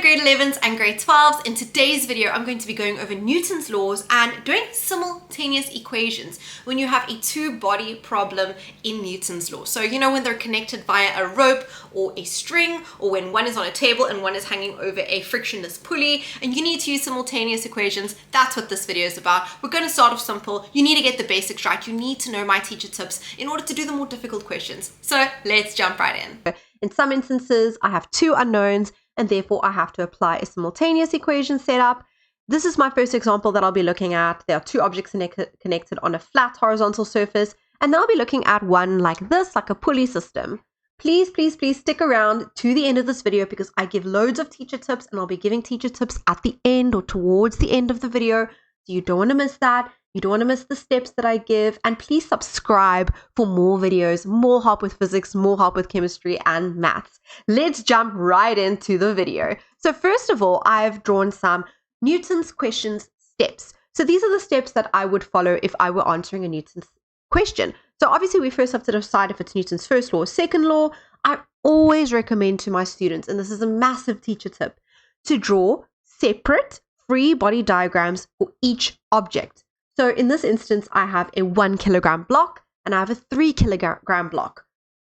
Hello grade 11s and grade 12s. In today's video I'm going to be going over Newton's laws and doing simultaneous equations when you have a two-body problem in Newton's law. So you know when they're connected via a rope or a string, or when one is on a table and one is hanging over a frictionless pulley and you need to use simultaneous equations. That's what this video is about. We're going to start off simple. You need to get the basics right. You need to know my teacher tips in order to do the more difficult questions. So let's jump right in. In some instances, I have two unknowns, and therefore I have to apply a simultaneous equation setup. This is my first example that I'll be looking at. There are two objects connected on a flat horizontal surface, and then I'll be looking at one like this, like a pulley system. Please stick around to the end of this video because I give loads of teacher tips, and I'll be giving teacher tips at the end or towards the end of the video. So you don't want to miss that. You don't want to miss the steps that I give, and please subscribe for more videos, more help with physics, more help with chemistry and maths. Let's jump right into the video. So first of all, I've drawn some Newton's questions steps. So these are the steps that I would follow if I were answering a Newton's question. So obviously we first have to decide if it's Newton's first law or second law. I always recommend to my students, and this is a massive teacher tip, to draw separate free body diagrams for each object. So in this instance, I have a 1 kilogram block and I have a 3 kilogram block.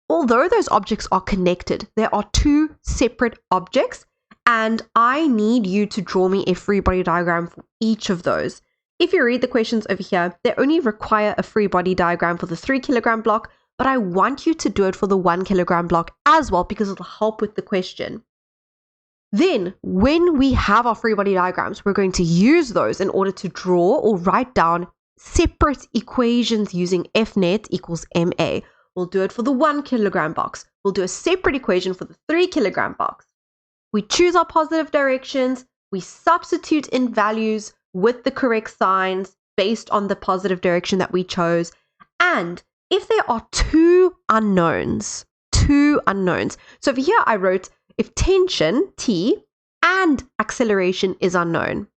Although those objects are connected, there are two separate objects, and I need you to draw me a free body diagram for each of those. If you read the questions over here, they only require a free body diagram for the 3 kilogram block, but I want you to do it for the 1 kilogram block as well because it'll help with the question. Then, when we have our free body diagrams, we're going to use those in order to draw or write down separate equations using F net equals ma. We'll do it for the 1 kilogram box. We'll do a separate equation for the 3 kilogram box. We choose our positive directions. We substitute in values with the correct signs based on the positive direction that we chose. And if there are two unknowns, so over here I wrote if tension, T, and acceleration is unknown,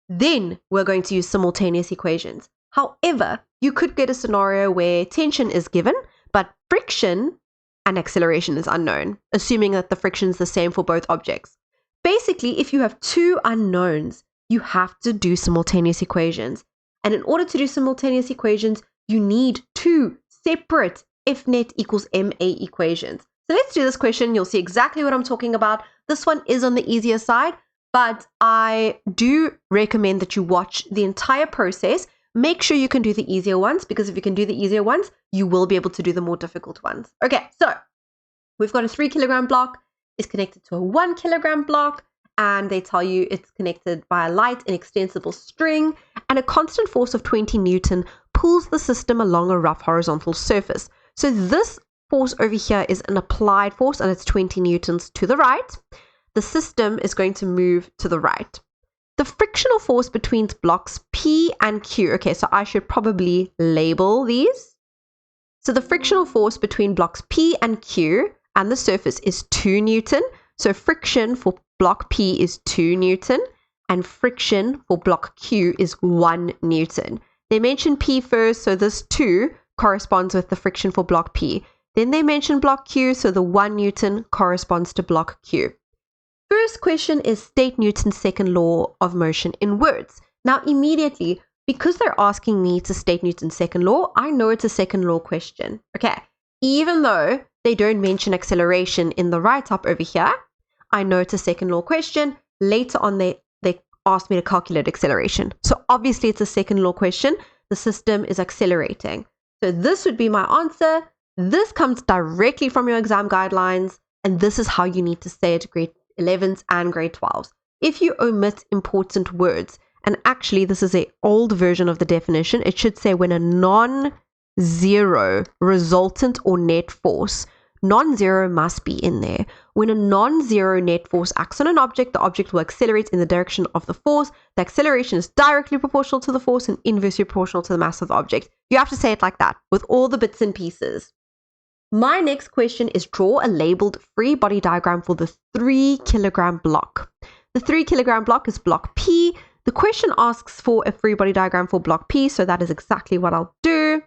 then we're going to use simultaneous equations. However, you could get a scenario where tension is given, but friction and acceleration is unknown, assuming that the friction is the same for both objects. Basically, if you have two unknowns, you have to do simultaneous equations. And in order to do simultaneous equations, you need two separate F net equals ma equations. So let's do this question. You'll see exactly what I'm talking about. This one is on the easier side, but I do recommend that you watch the entire process. Make sure you can do the easier ones, because if you can do the easier ones, you will be able to do the more difficult ones. Okay, so we've got a 3 kilogram block. It's connected to a 1 kilogram block, and they tell you it's connected by a light and extensible string, and a constant force of 20 Newton pulls the system along a rough horizontal surface. So this force over here is an applied force, and it's 20 newtons to the right. The system is going to move to the right. The frictional force between blocks P and Q. Okay, so I should probably label these. So the frictional force between blocks P and Q and the surface is 2 Newton. So friction for block P is 2 Newton, and friction for block Q is 1 Newton. They mention P first, so this 2 corresponds with the friction for block P. Then they mention block Q, so the 1 Newton corresponds to block Q. First question is state Newton's second law of motion in words. Now immediately, because they're asking me to state Newton's second law, I know it's a second law question. Okay, even though they don't mention acceleration in the write-up over here, I know it's a second law question. Later on, they asked me to calculate acceleration. So obviously it's a second law question. The system is accelerating. So this would be my answer. This comes directly from your exam guidelines, and this is how you need to say it, grade 11s and grade 12s. If you omit important words, and actually this is an old version of the definition, it should say when a non-zero resultant or net force, non-zero must be in there. When a non-zero net force acts on an object, the object will accelerate in the direction of the force. The acceleration is directly proportional to the force and inversely proportional to the mass of the object. You have to say it like that with all the bits and pieces. My next question is draw a labeled free body diagram for the 3 kilogram block. The 3 kilogram block is block P. The question asks for a free body diagram for block P, so that is exactly what I'll do.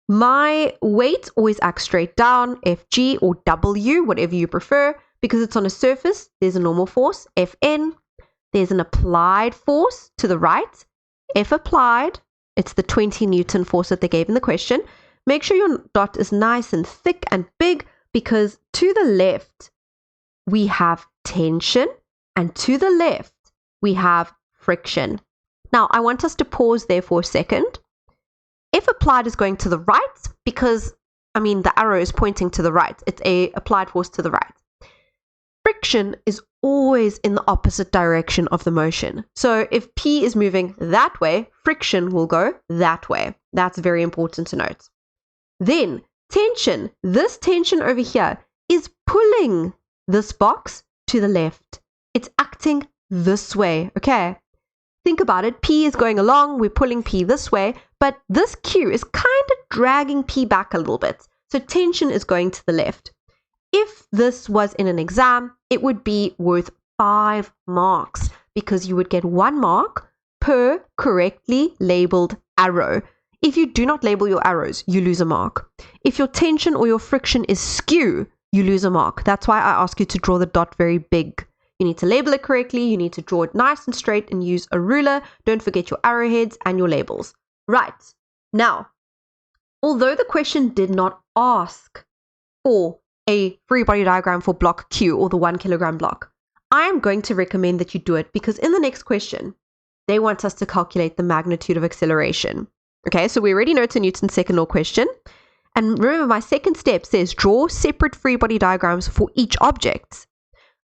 My weight always acts straight down, Fg or W, whatever you prefer, Because it's on a surface, there's a normal force, Fn. There's an applied force to the right, F applied. It's the 20 Newton force that they gave in the question. Make sure your dot is nice and thick and big, because to the left, we have tension, and to the left, we have friction. Now, I want us to pause there for a second. F applied is going to the right because, the arrow is pointing to the right. It's a applied force to the right. Friction is always in the opposite direction of the motion. So if P is moving that way, friction will go that way. That's very important to note. Then tension. This tension over here is pulling this box to the left. It's acting this way, okay? Think about it. P is going along. We're pulling P this way, but this Q is kind of dragging P back a little bit. So tension is going to the left. If this was in an exam, it would be worth 5 marks because you would get 1 mark per correctly labeled arrow. If you do not label your arrows, you lose a mark. If your tension or your friction is skew, you lose a mark. That's why I ask you to draw the dot very big. You need to label it correctly. You need to draw it nice and straight and use a ruler. Don't forget your arrowheads and your labels. Right. Now, although the question did not ask for a free body diagram for block Q or the 1 kilogram block, I am going to recommend that you do it because in the next question, they want us to calculate the magnitude of acceleration. Okay, so we already know it's a Newton's second law question. And remember, my second step says draw separate free body diagrams for each object.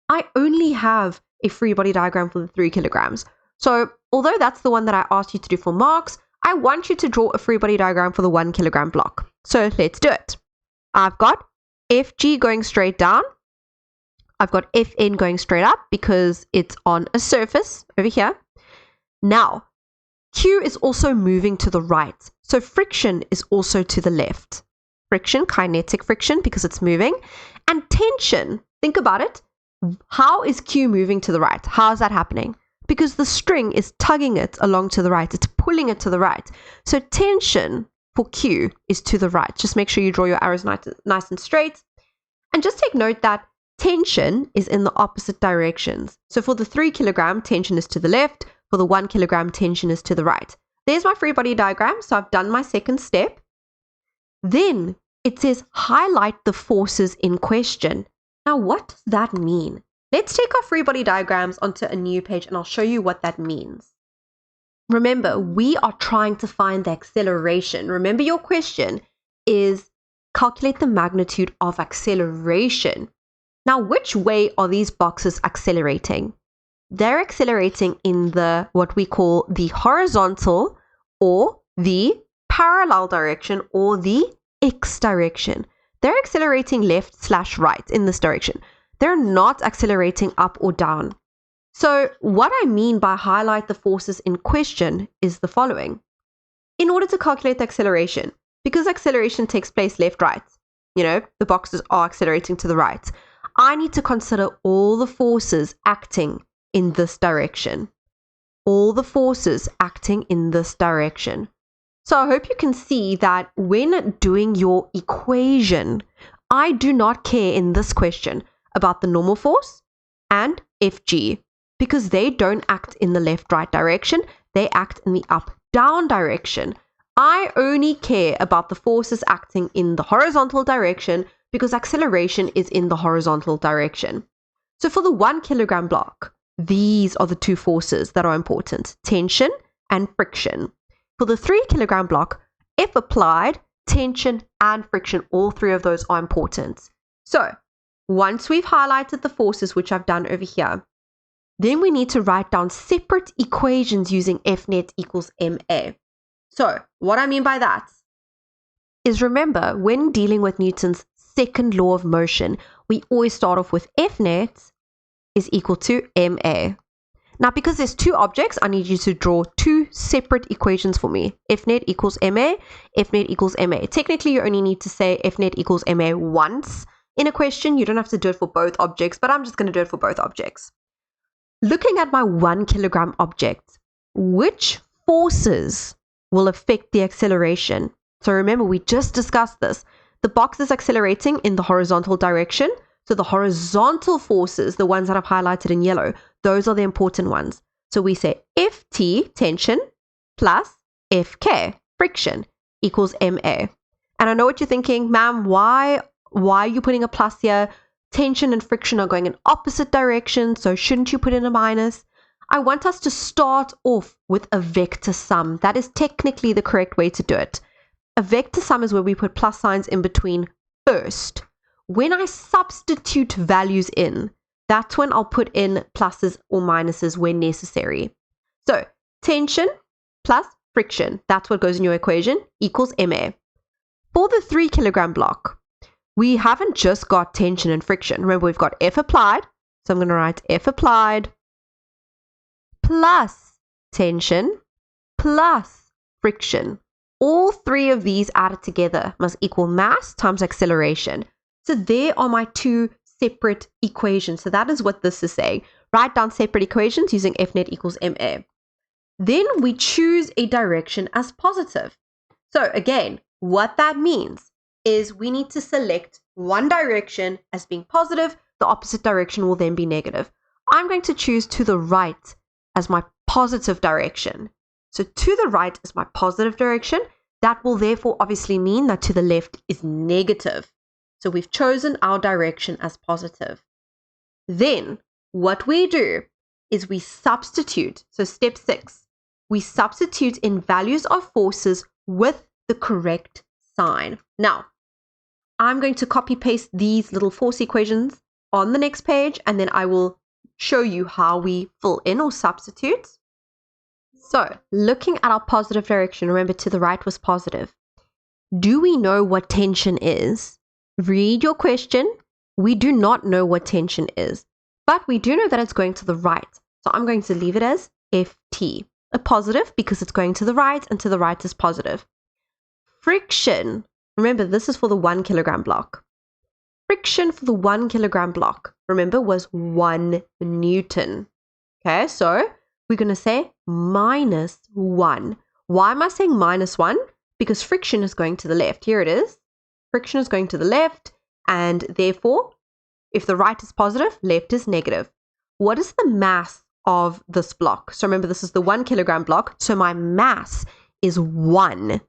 I only have a free body diagram for the 3 kilograms. So although that's the one that I asked you to do for marks, I want you to draw a free body diagram for the 1 kilogram block. So let's do it. I've got FG going straight down. I've got Fn going straight up because it's on a surface over here. Now, Q is also moving to the right. So friction is also to the left. Friction, kinetic friction because it's moving. And tension, think about it. How is Q moving to the right? How is that happening? Because the string is tugging it along to the right. It's pulling it to the right. So tension for Q is to the right. Just make sure you draw your arrows nice and straight. And just take note that tension is in the opposite directions. So for the 3 kilogram, tension is to the left. For the 1 kilogram, tension is to the right. There's my free body diagram. So I've done my second step. Then it says highlight the forces in question. Now, what does that mean? Let's take our free body diagrams onto a new page and I'll show you what that means. Remember, we are trying to find the acceleration. Remember, your question is calculate the magnitude of acceleration. Now, which way are these boxes accelerating? They're accelerating in the what we call the horizontal or the parallel direction or the X direction. They're accelerating left/right in this direction. They're not accelerating up or down. So what I mean by highlight the forces in question is the following. In order to calculate the acceleration, because acceleration takes place left-right, the boxes are accelerating to the right, I need to consider all the forces acting in this direction. All the forces acting in this direction. So I hope you can see that when doing your equation, I do not care in this question about the normal force and Fg because they don't act in the left-right direction. They act in the up-down direction. I only care about the forces acting in the horizontal direction because acceleration is in the horizontal direction. So for the 1 kilogram block, these are the 2 forces that are important, tension and friction. For the 3 kilogram block, F applied, tension and friction, all 3 of those are important. So once we've highlighted the forces, which I've done over here, then we need to write down separate equations using F net equals ma. So what I mean by that is, remember, when dealing with Newton's second law of motion, we always start off with F net is equal to ma. Now, because there's 2 objects, I need you to draw 2 separate equations for me. F net equals ma, F net equals ma. Technically, you only need to say F net equals ma once in a question. You don't have to do it for both objects, but I'm just going to do it for both objects. Looking at my 1 kilogram object, which forces will affect the acceleration? So remember, we just discussed this. The box is accelerating in the horizontal direction. So the horizontal forces, the ones that I've highlighted in yellow, those are the important ones. So we say Ft, tension, plus Fk, friction, equals Ma. And I know what you're thinking, ma'am, why are you putting a plus here? Tension and friction are going in opposite directions, so shouldn't you put in a minus? I want us to start off with a vector sum. That is technically the correct way to do it. A vector sum is where we put plus signs in between first. When I substitute values in, that's when I'll put in pluses or minuses when necessary. So tension plus friction, that's what goes in your equation, equals Ma. For the 3 kilogram block, we haven't just got tension and friction. Remember, we've got F applied. So I'm going to write F applied plus tension plus friction. All three of these added together must equal mass times acceleration. So there are my two separate equations. So that is what this is saying. Write down separate equations using F net equals Ma. Then we choose a direction as positive. So again, what that means is we need to select one direction as being positive. The opposite direction will then be negative. I'm going to choose to the right as my positive direction. So to the right is my positive direction. That will therefore obviously mean that to the left is negative. So we've chosen our direction as positive. Then what we do is we substitute. So step 6, we substitute in values of forces with the correct sign. Now, I'm going to copy paste these little force equations on the next page, and then I will show you how we fill in or substitute. So looking at our positive direction, remember to the right was positive. Do we know what tension is? Read your question. We do not know what tension is, but we do know that it's going to the right. So I'm going to leave it as Ft, a positive because it's going to the right, and to the right is positive. Friction, remember this is for the 1 kilogram block. Friction for the 1 kilogram block, remember, was 1 Newton. Okay, so we're going to say minus 1. Why am I saying minus 1? Because friction is going to the left. Here it is. Friction is going to the left, and therefore, if the right is positive, left is negative. What is the mass of this block? So remember, this is the 1 kilogram block, so my mass is 1.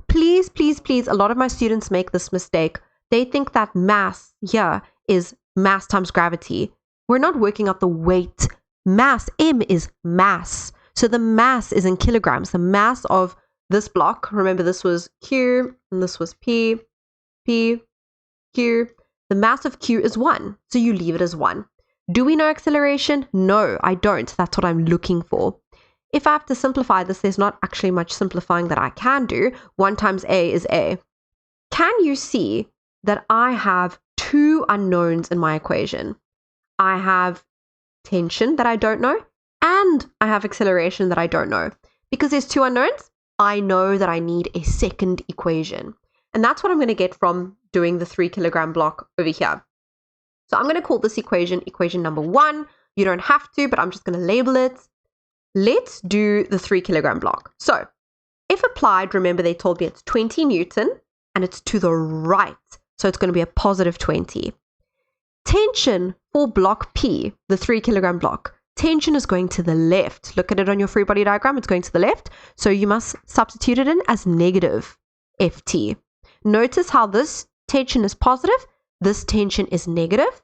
Please, please, please, a lot of my students make this mistake. They think that mass here is mass times gravity. We're not working out the weight. Mass, M is mass. So the mass is in kilograms. The mass of this block, remember this was Q and this was P, Q. The mass of Q is 1. So you leave it as 1. Do we know acceleration? No, I don't. That's what I'm looking for. If I have to simplify this, there's not actually much simplifying that I can do. 1 times A is A. Can you see that I have two unknowns in my equation? I have tension that I don't know, and I have acceleration that I don't know. Because there's two unknowns, I know that I need a second equation. And that's what I'm going to get from doing the 3 kilogram block over here. So I'm going to call this equation number 1. You don't have to, but I'm just going to label it. Let's do the 3 kilogram block. So if applied, remember they told me it's 20 Newton and it's to the right. So it's going to be a positive 20. Tension for block P, the 3 kilogram block, tension is going to the left. Look at it on your free body diagram. It's going to the left. So you must substitute it in as negative Ft. Notice how this tension is positive. This tension is negative.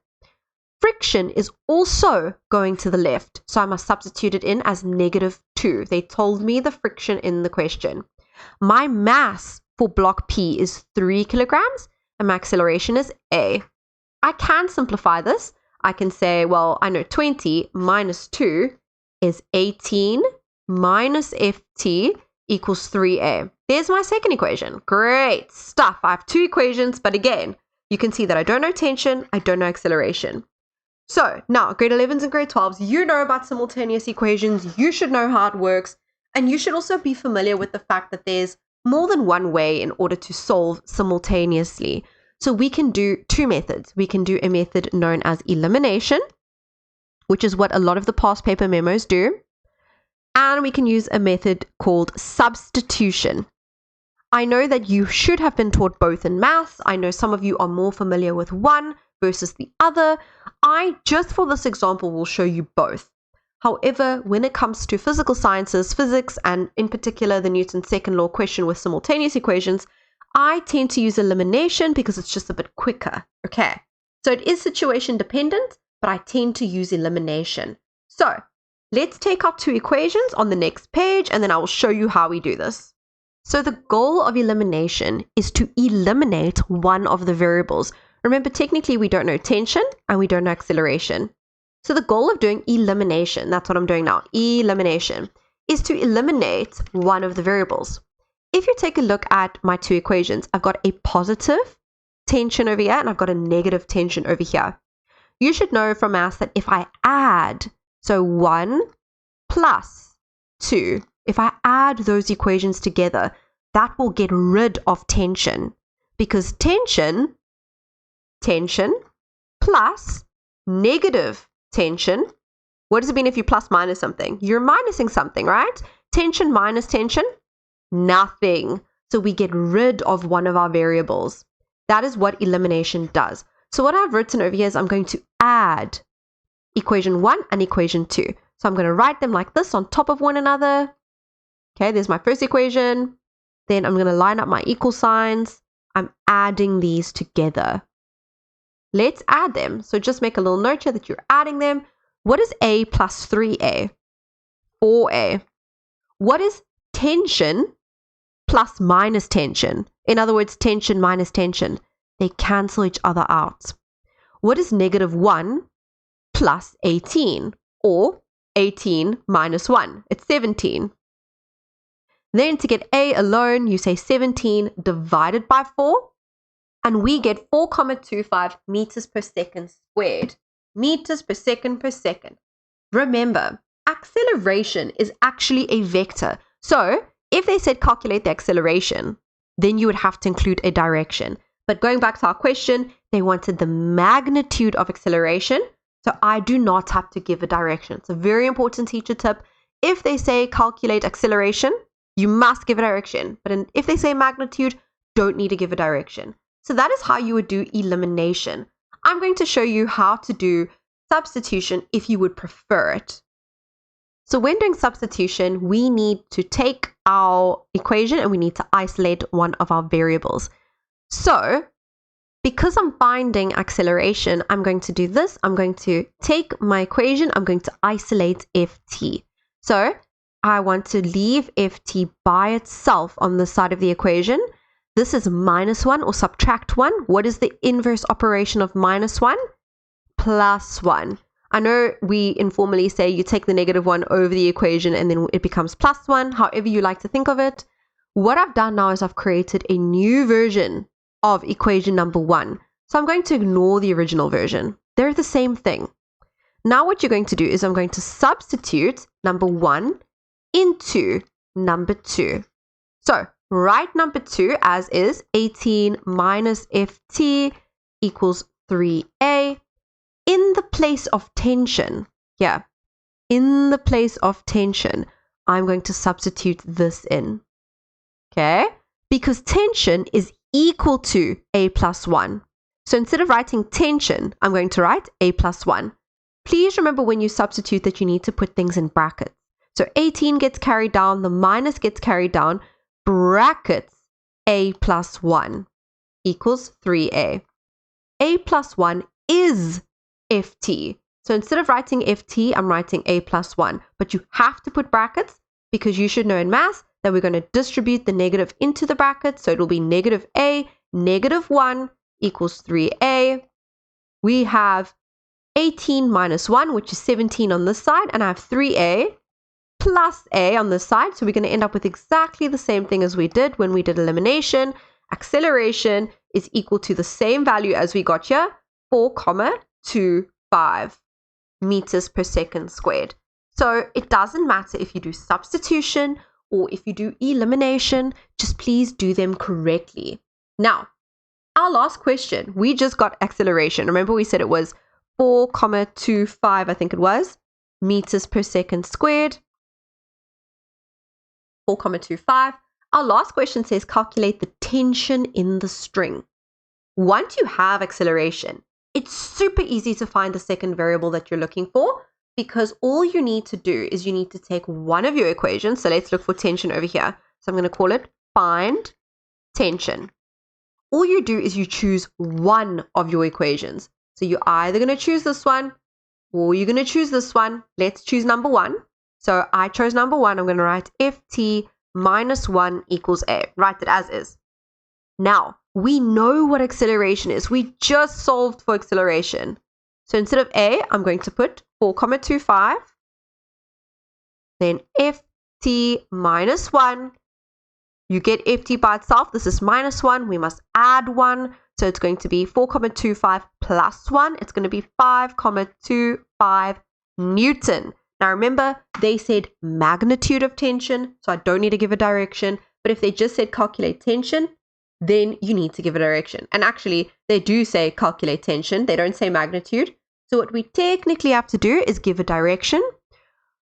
Friction is also going to the left. So I must substitute it in as negative 2. They told me the friction in the question. My mass for block P is 3 kilograms and my acceleration is A. I can simplify this. I can say, well, I know 20 minus 2 is 18 minus Ft equals 3A. There's my second equation. Great stuff. I have two equations, but again, you can see that I don't know tension, I don't know acceleration. So now, grade 11s and grade 12s, you know about simultaneous equations, you should know how it works, and you should also be familiar with the fact that there's more than one way in order to solve simultaneously. So we can do two methods. We can do a method known as elimination, which is what a lot of the past paper memos do. And we can use a method called substitution. I know that you should have been taught both in maths. I know some of you are more familiar with one, versus the other. I, just for this example, will show you both. However, when it comes to physical sciences, physics, and in particular the Newton's second law question with simultaneous equations, I tend to use elimination because it's just a bit quicker. Okay, so it is situation dependent, but I tend to use elimination. So let's take our two equations on the next page, and then I will show you how we do this. So the goal of elimination is to eliminate one of the variables. Remember, technically we don't know tension and we don't know acceleration. So the goal of doing elimination, that's what I'm doing now, elimination, is to eliminate one of the variables. If you take a look at my two equations, I've got a positive tension over here and I've got a negative tension over here. You should know from maths that if I add, so 1 plus 2, if I add those equations together, that will get rid of tension, because tension plus negative tension, what does it mean if you plus minus something? You're minusing something, right? Tension minus tension, nothing. So we get rid of one of our variables. That is what elimination does. So what I've written over here is I'm going to add equation 1 and equation 2. So I'm going to write them like this on top of one another. Okay, there's my first equation. Then I'm going to line up my equal signs. I'm adding these together. Let's add them. So just make a little note here that you're adding them. What is A plus 3A? 4A. What is tension plus minus tension? In other words, tension minus tension. They cancel each other out. What is negative 1 plus 18? Or 18 minus 1? It's 17. Then to get A alone, you say 17 divided by 4. And we get 4,25 meters per second squared. Meters per second per second. Remember, acceleration is actually a vector. So if they said calculate the acceleration, then you would have to include a direction. But going back to our question, they wanted the magnitude of acceleration. So I do not have to give a direction. It's a very important teacher tip. If they say calculate acceleration, you must give a direction. But if they say magnitude, don't need to give a direction. So that is how you would do elimination. I'm going to show you how to do substitution if you would prefer it. So when doing substitution, we need to take our equation and we need to isolate one of our variables. So because I'm finding acceleration, I'm going to do this. I'm going to take my equation. I'm going to isolate ft. So I want to leave ft by itself on the side of the equation. This is minus 1 or subtract 1. What is the inverse operation of minus 1? Plus 1. I know we informally say you take the negative 1 over the equation and then it becomes plus 1, however you like to think of it. What I've done now is I've created a new version of equation number 1. So I'm going to ignore the original version. They're the same thing. Now what you're going to do is I'm going to substitute number 1 into number 2. So write number 2 as is, 18 minus ft equals 3a. In the place of tension, in the place of tension, I'm going to substitute this in, okay? Because tension is equal to a plus 1. So instead of writing tension, I'm going to write a plus 1. Please remember when you substitute that you need to put things in brackets. So 18 gets carried down, the minus gets carried down, brackets a plus 1 equals 3a. A plus 1 is ft. So instead of writing ft, I'm writing a plus 1. But you have to put brackets because you should know in math that we're going to distribute the negative into the brackets. So it will be negative a, negative 1 equals 3a. We have 18 minus 1, which is 17 on this side, and I have 3a plus a on this side. So we're going to end up with exactly the same thing as we did when we did elimination. Acceleration is equal to the same value as we got here, 4,25 meters per second squared. So it doesn't matter if you do substitution or if you do elimination, just please do them correctly. Now, our last question, we just got acceleration. Remember we said it was 4,25, I think it was, meters per second squared. 4,25. Our last question says calculate the tension in the string. Once you have acceleration, It's super easy to find the second variable that you're looking for, because all you need to do is you need to take one of your equations. So let's look for tension over here. So I'm going to call it find tension. All you do is you choose one of your equations. So you're either going to choose this one or you're going to choose this one. Let's choose number 1. So I chose number 1. I'm going to write ft minus 1 equals a. Write it as is. Now, we know what acceleration is. We just solved for acceleration. So instead of a, I'm going to put 4,25. Then ft minus 1. You get ft by itself. This is minus 1. We must add 1. So it's going to be 4,25 plus 1. It's going to be 5,25 Newton. Now remember, they said magnitude of tension, so I don't need to give a direction. But if they just said calculate tension, then you need to give a direction. And actually, they do say calculate tension. They don't say magnitude. So what we technically have to do is give a direction.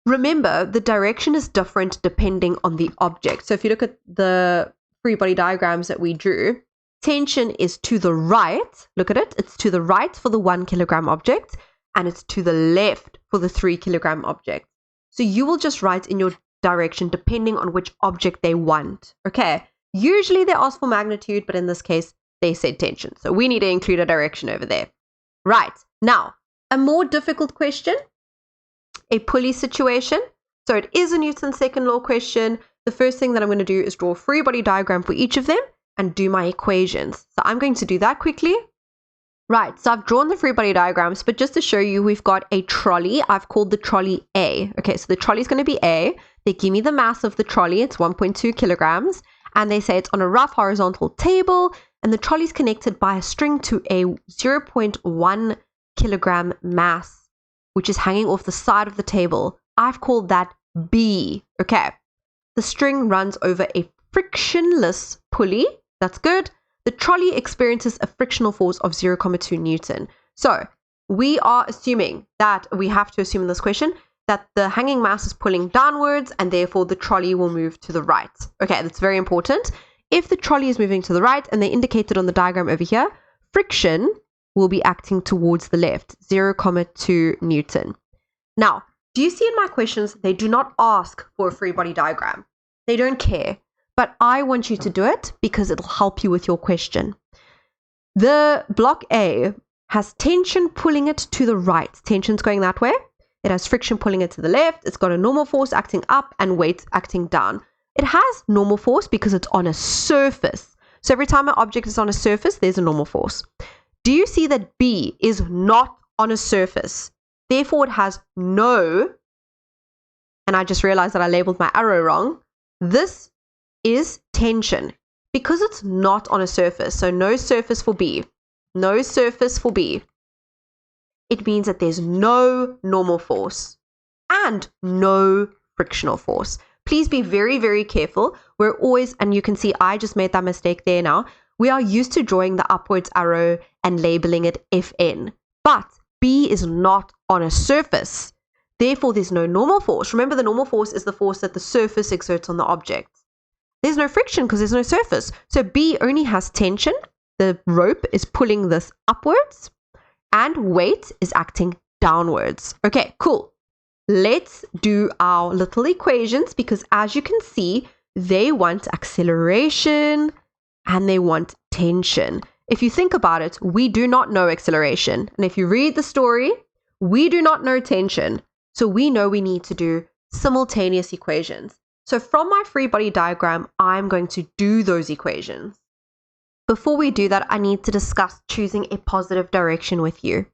Remember, the direction is different depending on the object. So if you look at the free body diagrams that we drew, tension is to the right. Look at it. It's to the right for the 1 kilogram object, and it's to the left for the 3 kilogram object. So you will just write in your direction depending on which object they want. Okay. Usually they ask for magnitude, but in this case, they said tension. So we need to include a direction over there. Right. Now, a more difficult question, a pulley situation. So it is a Newton's second law question. The first thing that I'm going to do is draw a free body diagram for each of them and do my equations. So I'm going to do that quickly. Right, so I've drawn the free body diagrams, but just to show you, we've got a trolley. I've called the trolley A. Okay, so the trolley is going to be A. They give me the mass of the trolley. It's 1.2 kilograms. And they say it's on a rough horizontal table, and the trolley is connected by a string to a 0.1 kilogram mass, which is hanging off the side of the table. I've called that B. Okay, the string runs over a frictionless pulley. That's good. The trolley experiences a frictional force of 0.2 Newton. So we are assuming that we have to assume in this question that the hanging mass is pulling downwards and therefore the trolley will move to the right. Okay, that's very important. If the trolley is moving to the right and they indicated on the diagram over here, friction will be acting towards the left, 0.2 Newton. Now, do you see in my questions, they do not ask for a free body diagram. They don't care. But I want you to do it because it'll help you with your question. The block A has tension pulling it to the right. Tension's going that way. It has friction pulling it to the left. It's got a normal force acting up and weight acting down. It has normal force because it's on a surface. So every time an object is on a surface, there's a normal force. Do you see that B is not on a surface? Therefore, it has no, and I just realized that I labeled my arrow wrong. This is tension because it's not on a surface. So no surface for B. No surface for B. It means that there's no normal force and no frictional force. Please be very, very careful. We're always, and you can see I just made that mistake there now. We are used to drawing the upwards arrow and labeling it Fn. But B is not on a surface. Therefore, there's no normal force. Remember, the normal force is the force that the surface exerts on the object. There's no friction because there's no surface. So B only has tension. The rope is pulling this upwards and weight is acting downwards. Okay, cool. Let's do our little equations because as you can see, they want acceleration and they want tension. If you think about it, we do not know acceleration. And if you read the story, we do not know tension. So we know we need to do simultaneous equations. So from my free body diagram, I'm going to do those equations. Before we do that, I need to discuss choosing a positive direction with you.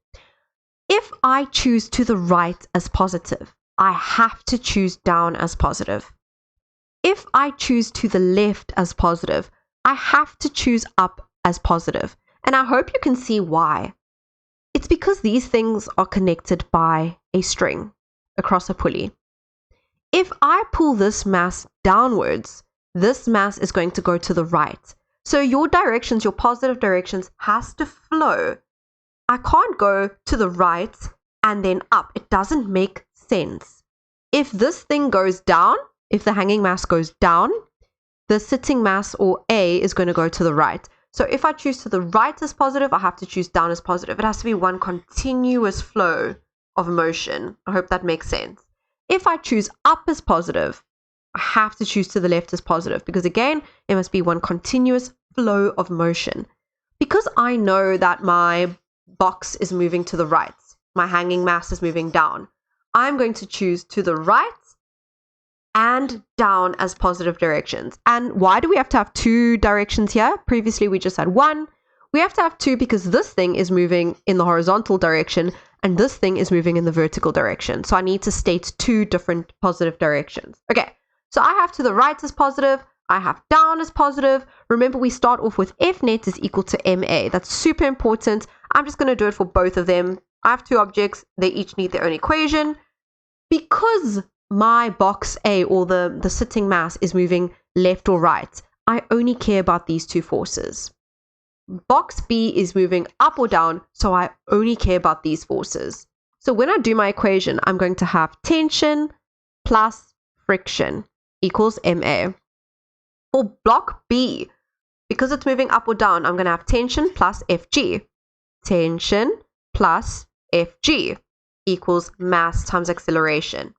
If I choose to the right as positive, I have to choose down as positive. If I choose to the left as positive, I have to choose up as positive. And I hope you can see why. It's because these things are connected by a string across a pulley. If I pull this mass downwards, this mass is going to go to the right. So your directions, your positive directions, has to flow. I can't go to the right and then up. It doesn't make sense. If this thing goes down, if the hanging mass goes down, the sitting mass or A is going to go to the right. So if I choose to the right as positive, I have to choose down as positive. It has to be one continuous flow of motion. I hope that makes sense. If I choose up as positive, I have to choose to the left as positive because again, it must be one continuous flow of motion. Because I know that my box is moving to the right, my hanging mass is moving down, I'm going to choose to the right and down as positive directions. And why do we have to have two directions here? Previously, we just had one. We have to have two because this thing is moving in the horizontal direction and this thing is moving in the vertical direction. So I need to state two different positive directions. Okay, so I have to the right as positive. I have down as positive. Remember, we start off with F net is equal to MA. That's super important. I'm just going to do it for both of them. I have two objects. They each need their own equation. Because my box A or the sitting mass is moving left or right, I only care about these two forces. Box B is moving up or down, so I only care about these forces. So when I do my equation, I'm going to have tension plus friction equals MA. For block B, because it's moving up or down, I'm going to have tension plus FG. Tension plus FG equals mass times acceleration.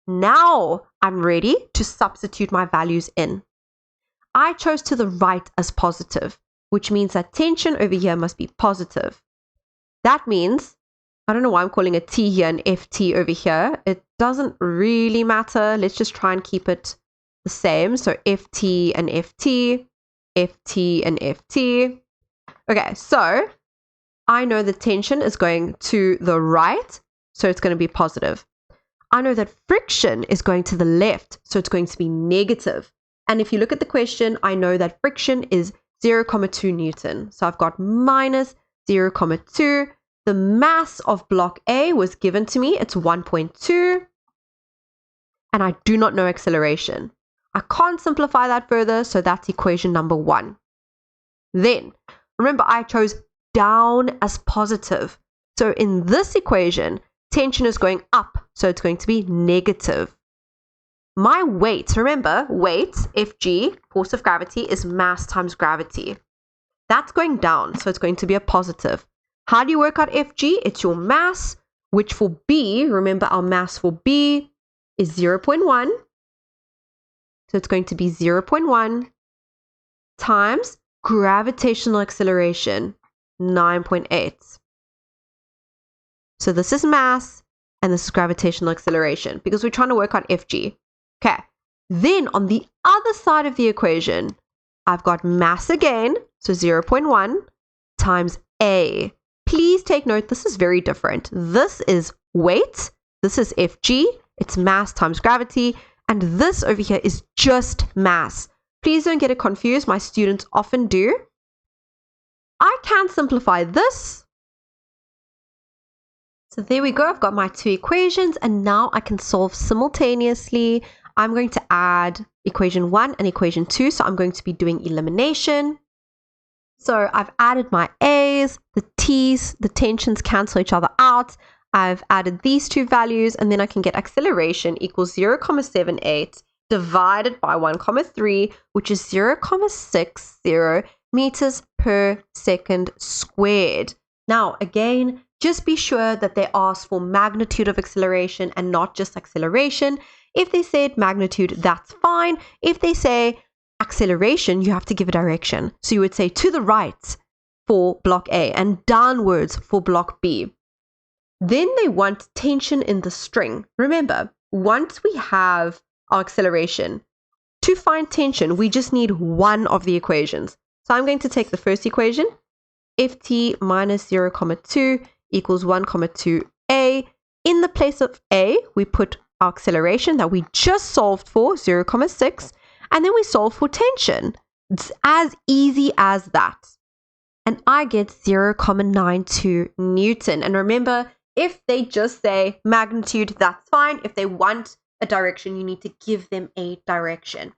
Now I'm ready to substitute my values in. I chose to the right as positive, which means that tension over here must be positive. That means, I don't know why I'm calling a T here and FT over here. It doesn't really matter. Let's just try and keep it the same. So FT and FT, FT and FT. Okay, so I know the tension is going to the right, so it's going to be positive. I know that friction is going to the left, so it's going to be negative. And if you look at the question, I know that friction is 0,2 Newton. So I've got minus 0,2. The mass of block A was given to me. It's 1.2. And I do not know acceleration. I can't simplify that further, so that's equation number 1. Then, remember, I chose down as positive. So in this equation, tension is going up, so it's going to be negative. My weight, remember, weight, Fg, force of gravity, is mass times gravity. That's going down, so it's going to be a positive. How do you work out Fg? It's your mass, which for B, remember our mass for B is 0.1. So it's going to be 0.1 times gravitational acceleration, 9.8. So this is mass, and this is gravitational acceleration, because we're trying to work out Fg. Okay, then on the other side of the equation, I've got mass again, so 0.1 times A. Please take note, this is very different. This is weight, this is Fg, it's mass times gravity, and this over here is just mass. Please don't get it confused, my students often do. I can simplify this. So there we go, I've got my two equations, and now I can solve simultaneously. I'm going to add equation 1 and equation 2, so I'm going to be doing elimination. So I've added my A's, the T's, the tensions cancel each other out. I've added these two values, and then I can get acceleration equals 0,78 divided by 1,3, which is 0,60 meters per second squared. Now, again, just be sure that they ask for magnitude of acceleration and not just acceleration. If they said magnitude, that's fine. If they say acceleration, you have to give a direction. So you would say to the right for block A and downwards for block B. Then they want tension in the string. Remember, once we have our acceleration, to find tension, we just need one of the equations. So I'm going to take the first equation, Ft minus 0,2 equals 1,2a. In the place of a, we put our acceleration that we just solved for, 0,6, and then we solve for tension. It's as easy as that. And I get 0,92 Newton. And remember, if they just say magnitude, that's fine. If they want a direction, you need to give them a direction.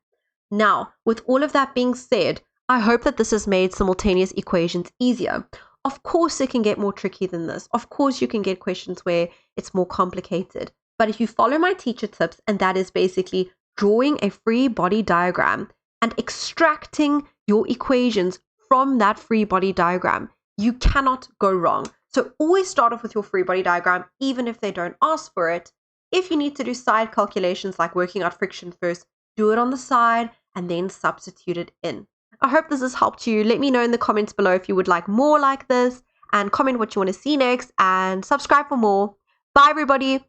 Now, with all of that being said, I hope that this has made simultaneous equations easier. Of course, it can get more tricky than this. Of course, you can get questions where it's more complicated. But if you follow my teacher tips, and that is basically drawing a free body diagram and extracting your equations from that free body diagram. You cannot go wrong. So always start off with your free body diagram, even if they don't ask for it. If you need to do side calculations like working out friction first, do it on the side and then substitute it in. I hope this has helped you. Let me know in the comments below if you would like more like this, and comment what you want to see next, and subscribe for more. Bye everybody.